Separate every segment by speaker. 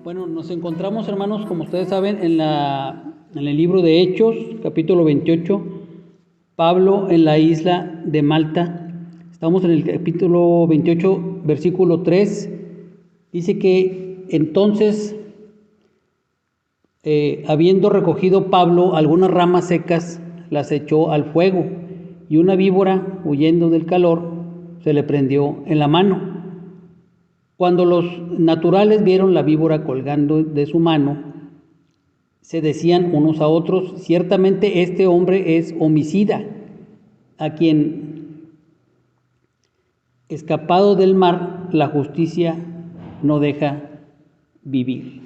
Speaker 1: Bueno, nos encontramos, hermanos, como ustedes saben, en el libro de Hechos, capítulo 28, Pablo en la isla de Malta. Estamos en el capítulo 28, versículo 3. Dice que entonces, habiendo recogido Pablo algunas ramas secas, las echó al fuego, y una víbora, huyendo del calor, se le prendió en la mano. Cuando los naturales vieron la víbora colgando de su mano, se decían unos a otros: ciertamente este hombre es homicida, a quien, escapado del mar, la justicia no deja vivir.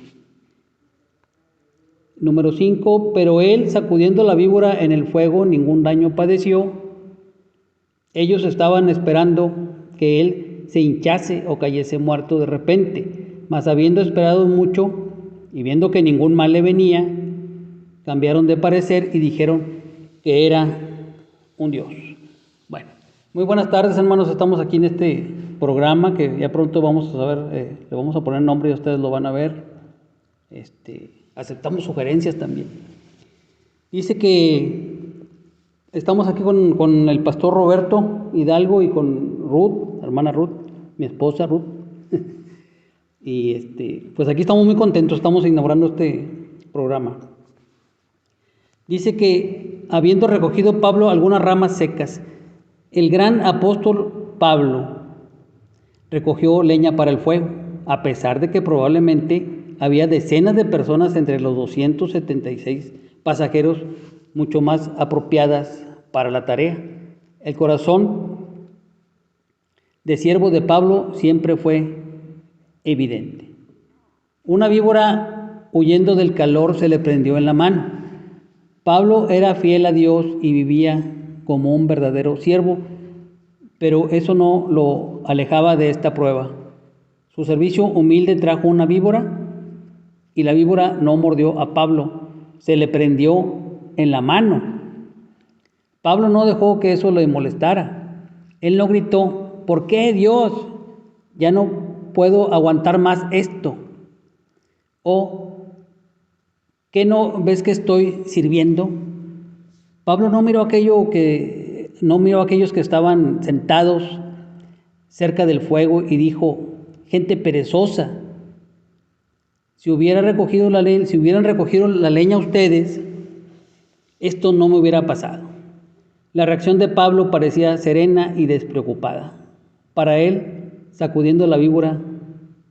Speaker 1: Número 5, pero él, sacudiendo la víbora en el fuego, ningún daño padeció. Ellos estaban esperando que él se hinchase o cayese muerto de repente, mas habiendo esperado mucho y viendo que ningún mal le venía, cambiaron de parecer y dijeron que era un dios. Bueno, muy buenas tardes, hermanos. Estamos aquí en este programa que ya pronto vamos a saber, le vamos a poner nombre y ustedes lo van a ver. Aceptamos sugerencias también. Dice que estamos aquí con el pastor Roberto Hidalgo y con Ruth, hermana Ruth, mi esposa Ruth. Y pues aquí estamos muy contentos, estamos inaugurando este programa. Dice que habiendo recogido Pablo algunas ramas secas, el gran apóstol Pablo recogió leña para el fuego, a pesar de que probablemente había decenas de personas entre los 276 pasajeros mucho más apropiadas para la tarea. El corazón de siervo de Pablo siempre fue evidente. Una víbora, huyendo del calor, se le prendió en la mano. Pablo era fiel a Dios y vivía como un verdadero siervo, pero eso no lo alejaba de esta prueba. Su servicio humilde trajo una víbora, y la víbora no mordió a Pablo, se le prendió en la mano. Pablo no dejó que eso le molestara. Él no gritó: ¿por qué, Dios? Ya no puedo aguantar más esto. O ¿qué no ves que estoy sirviendo? Pablo no miró a aquellos que estaban sentados cerca del fuego y dijo: gente perezosa, si hubieran recogido la leña ustedes, esto no me hubiera pasado. La reacción de Pablo parecía serena y despreocupada. Para él, sacudiendo la víbora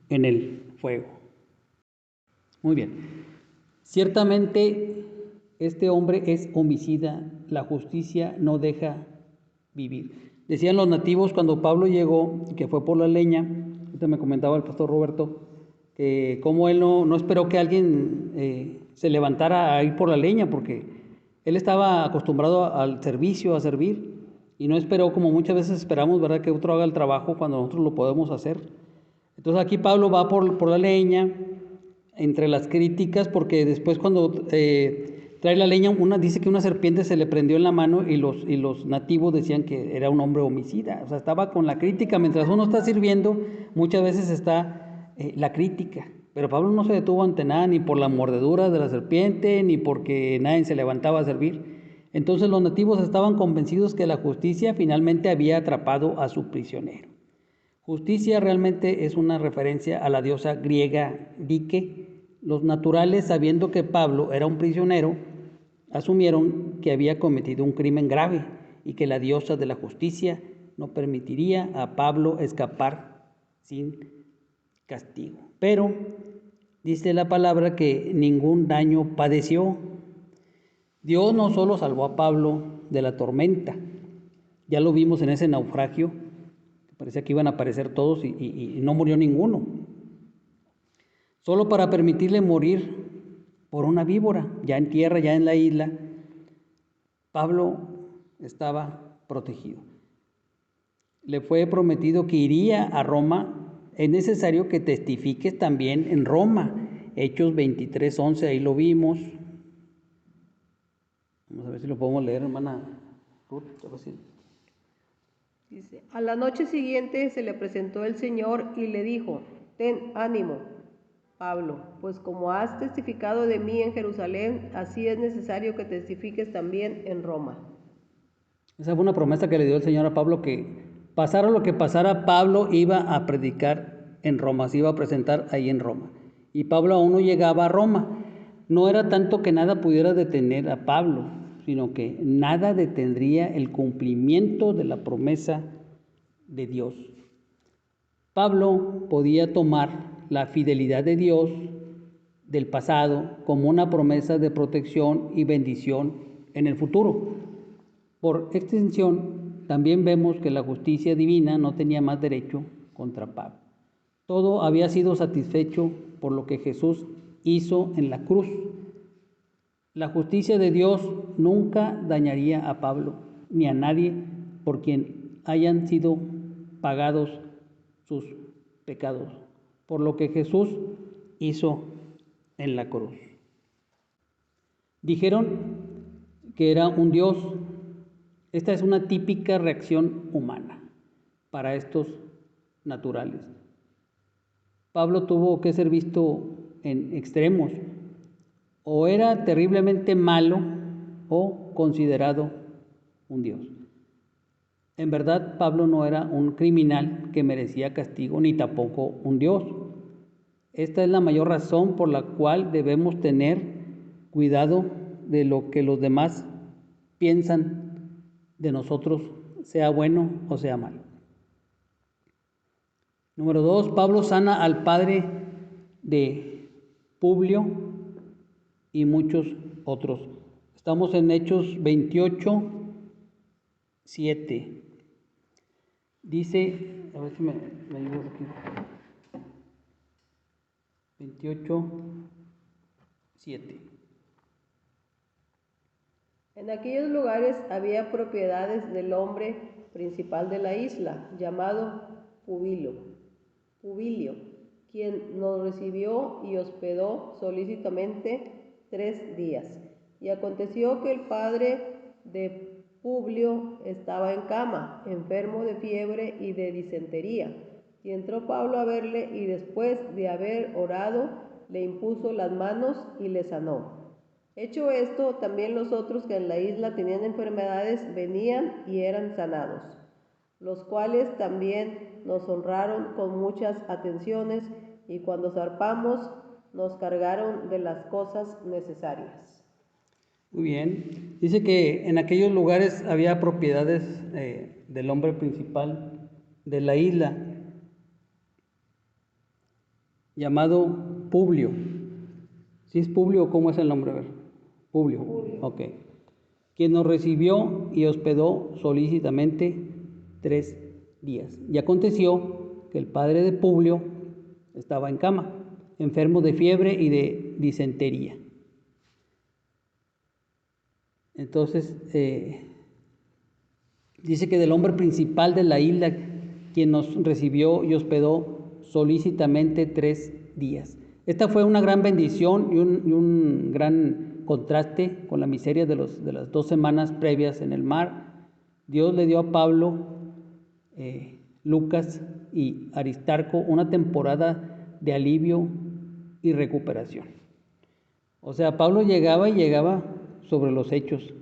Speaker 1: en el fuego. Muy bien. Ciertamente, este hombre es homicida. La justicia no deja vivir. Decían los nativos cuando Pablo llegó, que fue por la leña, ahorita me comentaba el pastor Roberto, que como él no esperó que alguien se levantara a ir por la leña, porque él estaba acostumbrado al servicio, a servir, y no esperó, como muchas veces esperamos, ¿verdad?, que otro haga el trabajo cuando nosotros lo podemos hacer. Entonces aquí Pablo va por la leña, entre las críticas, porque después cuando trae la leña, dice que una serpiente se le prendió en la mano y los nativos decían que era un hombre homicida. O sea, estaba con la crítica. Mientras uno está sirviendo, muchas veces está la crítica. Pero Pablo no se detuvo ante nada, ni por la mordedura de la serpiente, ni porque nadie se levantaba a servir. Entonces los nativos estaban convencidos que la justicia finalmente había atrapado a su prisionero. Justicia realmente es una referencia a la diosa griega Dike. Los naturales, sabiendo que Pablo era un prisionero, asumieron que había cometido un crimen grave y que la diosa de la justicia no permitiría a Pablo escapar sin castigo. Pero dice la palabra que ningún daño padeció. Dios no solo salvó a Pablo de la tormenta, ya lo vimos en ese naufragio. Parecía que iban a aparecer todos y no murió ninguno. Solo para permitirle morir por una víbora, ya en tierra, ya en la isla, Pablo estaba protegido. Le fue prometido que iría a Roma. Es necesario que testifiques también en Roma. Hechos 23:11, ahí lo vimos. Vamos a ver si lo podemos leer, hermana Ruth.
Speaker 2: Dice: a la noche siguiente se le presentó el Señor y le dijo: ten ánimo, Pablo, pues como has testificado de mí en Jerusalén, así es necesario que testifiques también en Roma.
Speaker 1: Esa fue una promesa que le dio el Señor a Pablo, que pasara lo que pasara, Pablo iba a predicar en Roma, se iba a presentar ahí en Roma. Y Pablo aún no llegaba a Roma. No era tanto que nada pudiera detener a Pablo, sino que nada detendría el cumplimiento de la promesa de Dios. Pablo podía tomar la fidelidad de Dios del pasado como una promesa de protección y bendición en el futuro. Por extensión, también vemos que la justicia divina no tenía más derecho contra Pablo. Todo había sido satisfecho por lo que Jesús hizo en la cruz. La justicia de Dios nunca dañaría a Pablo ni a nadie por quien hayan sido pagados sus pecados, por lo que Jesús hizo en la cruz. Dijeron que era un Dios. Esta es una típica reacción humana para estos naturales. Pablo tuvo que ser visto en extremos. O era terriblemente malo o considerado un Dios. En verdad, Pablo no era un criminal que merecía castigo, ni tampoco un Dios. Esta es la mayor razón por la cual debemos tener cuidado de lo que los demás piensan de nosotros, sea bueno o sea malo. Número 2, Pablo sana al padre de Publio y muchos otros. Estamos en Hechos 28, 7. Dice, a ver si me ayudas aquí. 28, 7.
Speaker 2: En aquellos lugares había propiedades del hombre principal de la isla, llamado Publio, quien nos recibió y hospedó solícitamente 3 días. Y aconteció que el padre de Publio estaba en cama, enfermo de fiebre y de disentería. Y entró Pablo a verle y después de haber orado, le impuso las manos y le sanó. Hecho esto, también los otros que en la isla tenían enfermedades venían y eran sanados, los cuales también nos honraron con muchas atenciones, y cuando zarpamos nos cargaron de las cosas necesarias.
Speaker 1: Muy bien. Dice que en aquellos lugares había propiedades del hombre principal de la isla, llamado Publio. ¿Sí es Publio o cómo es el nombre? A ver. Publio. Ok. Quien nos recibió y hospedó solícitamente 3 días. Y aconteció que el padre de Publio estaba en cama, enfermo de fiebre y de disentería. Entonces, dice que del hombre principal de la isla, quien nos recibió y hospedó solícitamente 3 días. Esta fue una gran bendición y un gran contraste con la miseria de las 2 semanas previas en el mar. Dios le dio a Pablo, Lucas y Aristarco una temporada de alivio y recuperación. O sea, Pablo llegaba sobre los hechos,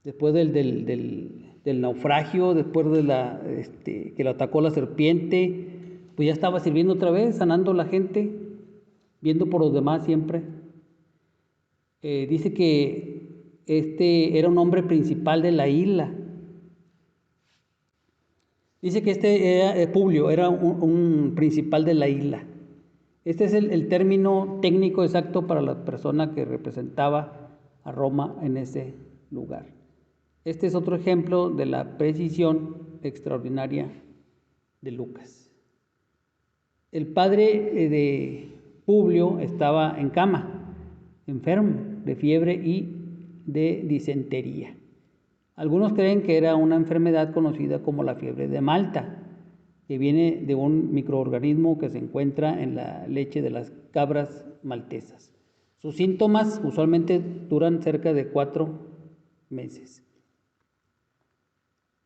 Speaker 1: después del naufragio, después de que lo atacó la serpiente, pues ya estaba sirviendo otra vez, sanando a la gente, viendo por los demás siempre. Dice que era un hombre principal de la isla. Dice que Publio era un principal de la isla. Este es el término técnico exacto para la persona que representaba a Roma en ese lugar. Este es otro ejemplo de la precisión extraordinaria de Lucas. El padre de Publio estaba en cama, enfermo de fiebre y de disentería. Algunos creen que era una enfermedad conocida como la fiebre de Malta, que viene de un microorganismo que se encuentra en la leche de las cabras maltesas. Sus síntomas usualmente duran cerca de 4 meses.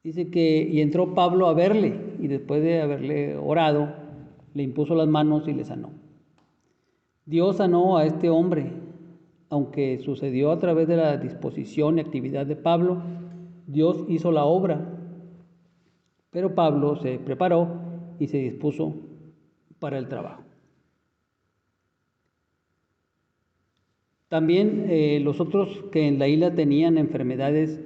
Speaker 1: Dice que, y entró Pablo a verle, y después de haberle orado, le impuso las manos y le sanó. Dios sanó a este hombre, aunque sucedió a través de la disposición y actividad de Pablo. Dios hizo la obra, pero Pablo se preparó y se dispuso para el trabajo. También los otros que en la isla tenían enfermedades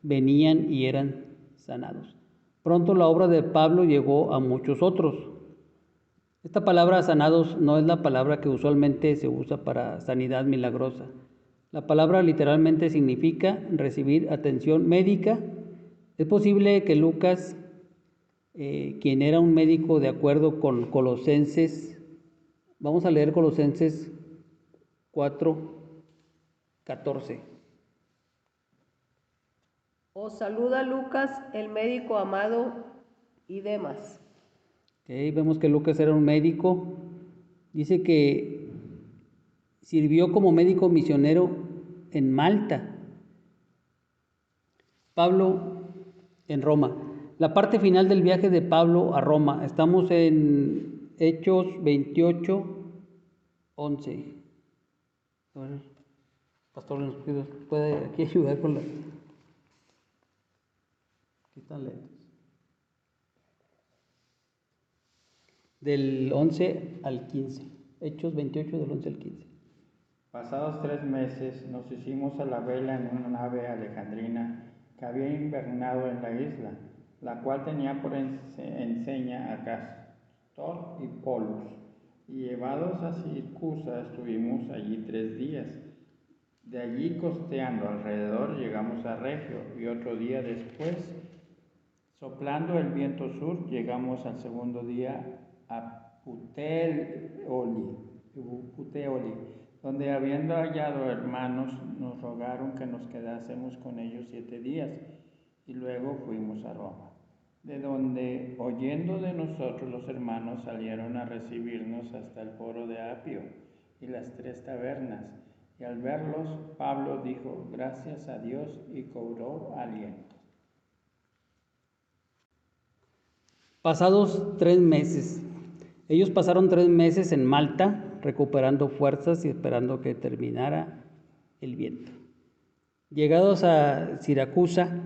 Speaker 1: venían y eran sanados. Pronto la obra de Pablo llegó a muchos otros. Esta palabra sanados no es la palabra que usualmente se usa para sanidad milagrosa. La palabra literalmente significa recibir atención médica. Es posible que Lucas, quien era un médico de acuerdo con Colosenses, vamos a leer Colosenses 4:14.
Speaker 2: Os saluda Lucas, el médico amado, y Demas.
Speaker 1: Vemos que Lucas era un médico. Dice que sirvió como médico misionero en Malta. Pablo en Roma. La parte final del viaje de Pablo a Roma. Estamos en Hechos 28:11. A ver, pastor, ¿nos puede aquí ayudar con la... Aquí están lentos. Del 11 al 15. Hechos 28 del 11 al 15.
Speaker 3: Pasados 3 meses nos hicimos a la vela en una nave alejandrina que había invernado en la isla, la cual tenía por enseña a Cástor y Pólux, y llevados a Siracusa estuvimos allí 3 días. De allí, costeando alrededor, llegamos a Regio, y otro día después, soplando el viento sur, llegamos al segundo día a Puteoli, donde, habiendo hallado hermanos, nos rogaron que nos quedásemos con ellos 7 días, y luego fuimos a Roma, de donde, oyendo de nosotros, los hermanos salieron a recibirnos hasta el foro de Apio y las 3 tabernas, y al verlos, Pablo dijo gracias a Dios y cobró aliento.
Speaker 1: Pasados 3 meses. Ellos pasaron 3 meses en Malta, recuperando fuerzas y esperando que terminara el viento. Llegados a Siracusa,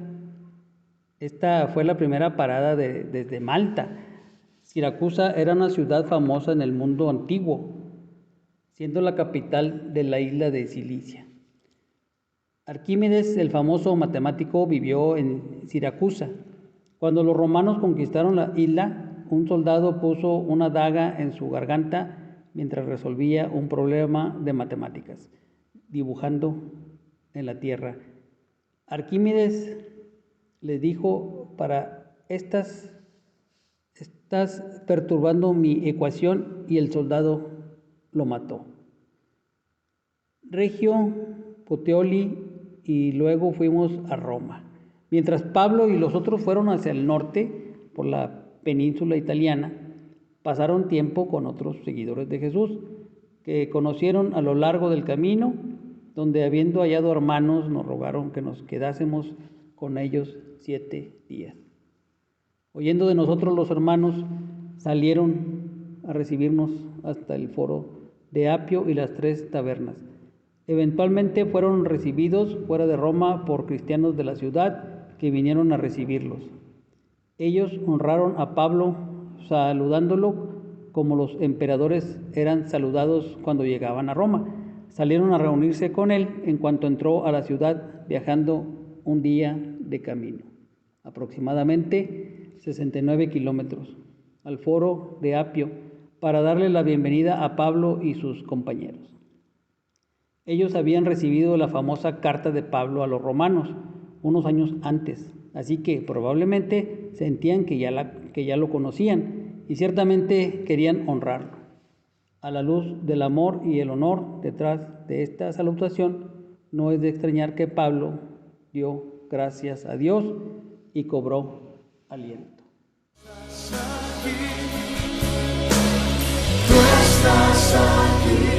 Speaker 1: esta fue la primera parada desde Malta. Siracusa era una ciudad famosa en el mundo antiguo, siendo la capital de la isla de Cilicia. Arquímedes, el famoso matemático, vivió en Siracusa. Cuando los romanos conquistaron la isla, un soldado puso una daga en su garganta mientras resolvía un problema de matemáticas, dibujando en la tierra. Arquímedes le dijo: estás perturbando mi ecuación, y el soldado lo mató. Regio, Puteoli, y luego fuimos a Roma. Mientras Pablo y los otros fueron hacia el norte, por la península italiana, pasaron tiempo con otros seguidores de Jesús, que conocieron a lo largo del camino, donde, habiendo hallado hermanos, nos rogaron que nos quedásemos con ellos 7 días. Oyendo de nosotros, los hermanos salieron a recibirnos hasta el foro de Apio y las 3 tabernas. Eventualmente fueron recibidos fuera de Roma por cristianos de la ciudad que vinieron a recibirlos. Ellos honraron a Pablo saludándolo como los emperadores eran saludados cuando llegaban a Roma. Salieron a reunirse con él en cuanto entró a la ciudad, viajando un día de camino, aproximadamente 69 kilómetros, al foro de Apio, para darle la bienvenida a Pablo y sus compañeros. Ellos habían recibido la famosa carta de Pablo a los romanos unos años antes, así que probablemente sentían que ya lo conocían y ciertamente querían honrarlo. A la luz del amor y el honor detrás de esta salutación, no es de extrañar que Pablo dio gracias a Dios y cobró aliento.
Speaker 4: Tú estás aquí.